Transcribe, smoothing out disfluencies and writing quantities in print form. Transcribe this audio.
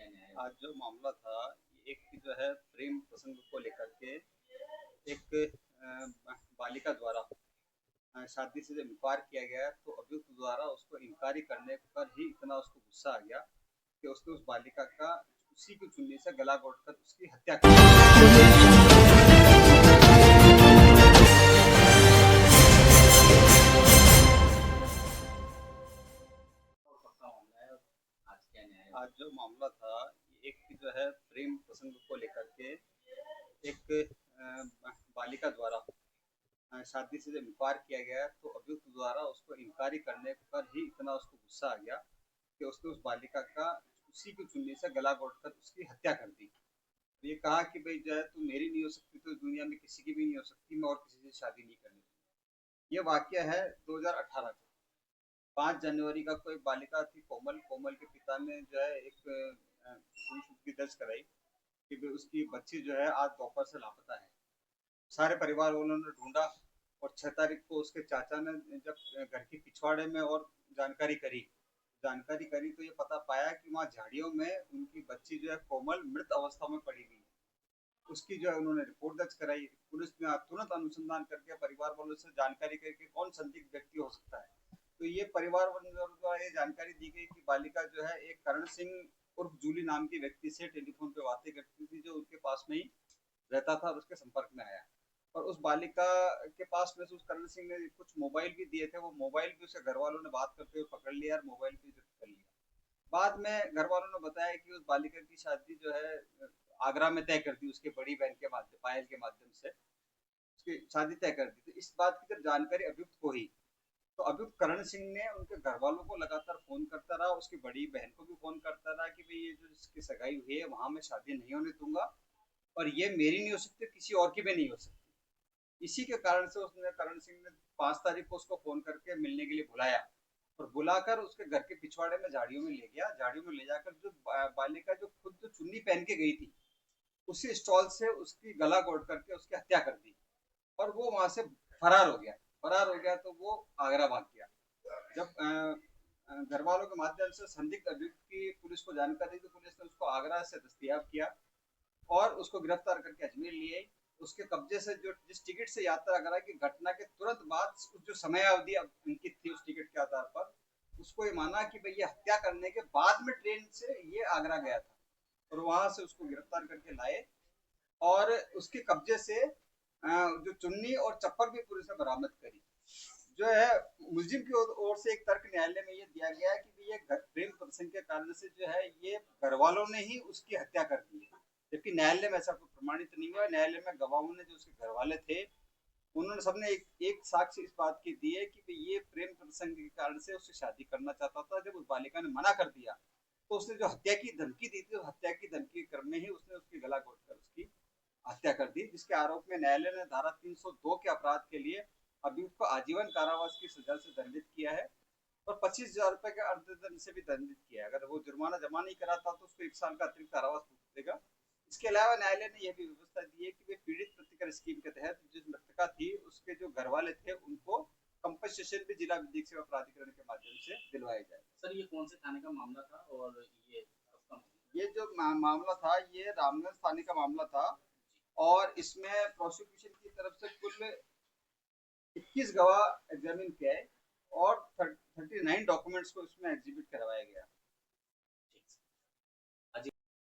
आज जो मामला था, एक जो है प्रेम प्रसंग को लेकर के एक बालिका द्वारा शादी से जब इनकार किया गया तो अभियुक्त द्वारा उसको इनकारी करने पर ही इतना उसको गुस्सा आ गया कि उसने उस बालिका का उसी की चुन्नी से गला घोंटकर उसकी हत्या कर दी। आज जो मामला था, एक जो है प्रेम प्रसंग को लेकर के एक बालिका द्वारा शादी से जब इनकार किया गया तो अभियुक्त द्वारा उसको इनकारी करने पर ही इतना उसको गुस्सा आ गया कि उसने उस बालिका का उसी की चुन्नी से गला घोंटकर उसकी हत्या कर दी। ये कहा कि भाई जो है तू मेरी नहीं हो सकती तो दुनिया में किसी की भी नहीं हो सकती, मैं और किसी से शादी नहीं करनी। ये वाक्य है 2018 का। 5 जनवरी का कोई बालिका थी कोमल। कोमल के पिता ने जो है एक पुलिस की दर्ज कराई कि उसकी बच्ची जो है आज दोपहर से लापता है। सारे परिवार वालों ने ढूंढा और 6 तारीख को उसके चाचा ने जब घर के पिछवाड़े में और जानकारी करी जानकारी करी तो ये पता पाया कि वहाँ झाड़ियों में उनकी बच्ची जो है कोमल मृत अवस्था में पड़ी हुई है। उसकी जो है उन्होंने रिपोर्ट दर्ज कराई। पुलिस ने तुरंत अनुसंधान करके परिवार वालों से जानकारी करके कौन संदिग्ध व्यक्ति हो सकता है, तो ये परिवार वालों द्वारा ये जानकारी दी गई कि बालिका जो है एक करण सिंह उर्फ जूली नाम के व्यक्ति से टेलीफोन पे बातें करती थी, जो उनके पास में ही रहता था और उसके संपर्क में आया। और उस बालिका के पास में से उस करण सिंह ने कुछ मोबाइल भी दिए थे, वो मोबाइल भी उसके घर वालों ने बात करते हुए पकड़ लिया और मोबाइल भी जब्त कर लिया। बाद में घर वालों ने बताया कि उस बालिका की शादी जो है आगरा में तय कर दी, उसके बड़ी बहन के माध्यम पायल के माध्यम से उसकी शादी तय कर दी। तो इस बात की जब जानकारी अभियुक्त को हुई तो अभियुक्त करण सिंह ने उनके घर वालों को लगातार फोन करता रहा, उसकी बड़ी बहन को भी फोन करता रहा कि भाई ये जो इसकी सगाई हुई है वहां मैं शादी नहीं होने दूंगा और ये मेरी नहीं हो सकती, किसी और की भी नहीं हो सकती। इसी के कारण से उसने करण सिंह ने 5 तारीख को उसको फोन करके मिलने के लिए बुलाया और बुलाकर उसके घर के पिछवाड़े में झाड़ियों में ले गया। झाड़ियों में ले जाकर जो बालिका जो खुद जो चुन्नी पहन के गई थी उसी स्टॉल से उसकी गला घोट करके उसकी हत्या कर दी और वो वहां से फरार हो गया तो वो आगरा भाग गया। जब घर वालों के माध्यम से संदिग्ध अभियुक्त की पुलिस को जानकारी दी तो पुलिस ने उसको आगरा से दस्तयाब किया और उसको गिरफ्तार करके अजमेर लिए। उसके कब्जे से जो जिस टिकट से यात्रा करा की घटना के तुरंत बाद जो समय अवधि अंकित थी उस टिकट के आधार पर उसको ये माना कि भाई ये हत्या करने के बाद में ट्रेन से ये आगरा गया था और वहां से उसको गिरफ्तार करके लाए और उसके कब्जे से जो चुन्नी और चप्पल भी पुलिस ने बरामद करी। जो है मुलजिम की ओर से एक तर्क न्यायालय में ये दिया गया है कि ये प्रेम प्रसंग के कारण से जो है ये घर वालों ने ही उसकी हत्या कर दी है, जबकि न्यायालय में ऐसा कोई प्रमाणित नहीं हुआ। न्यायालय में गवाहों ने जो उसके घर वाले थे उन्होंने सबने एक साक्ष्य इस बात की दी है कि ये प्रेम प्रसंग के कारण से उससे शादी करना चाहता था। जब उस बालिका ने मना कर दिया तो उसने जो हत्या की धमकी दी थी, हत्या की धमकी क्रम में ही उसने उसकी गला घोटकर उसकी हत्या कर दी, जिसके आरोप में न्यायालय ने धारा 302 के अपराध के लिए अभियुक्त को आजीवन कारावास की सजा से दंडित किया है और 25,000 रुपए के अर्थदंड से भी दंडित किया है। अगर वो जुर्माना जमा नहीं कराता तो उसको 1 साल का अतिरिक्त कारावास भुगतेगा। इसके अलावा न्यायालय ने यह भी व्यवस्था दी है कि वे पीड़ित प्रतिकर स्कीम के तहत जिस मृतका थी उसके जो घर वाले थे उनको कंपनसेशन भी जिला विधिक सेवा प्राधिकरण के माध्यम से दिलवाया जाए। सर ये कौन से थाने का मामला था और ये जो मामला था ये रामगंज थाने का मामला था और इसमें प्रोसिक्यूशन की तरफ से कुल 21 गवाह एग्जामिन किए और 39 डॉक्यूमेंट्स को इसमें एग्जिबिट करवाया गया।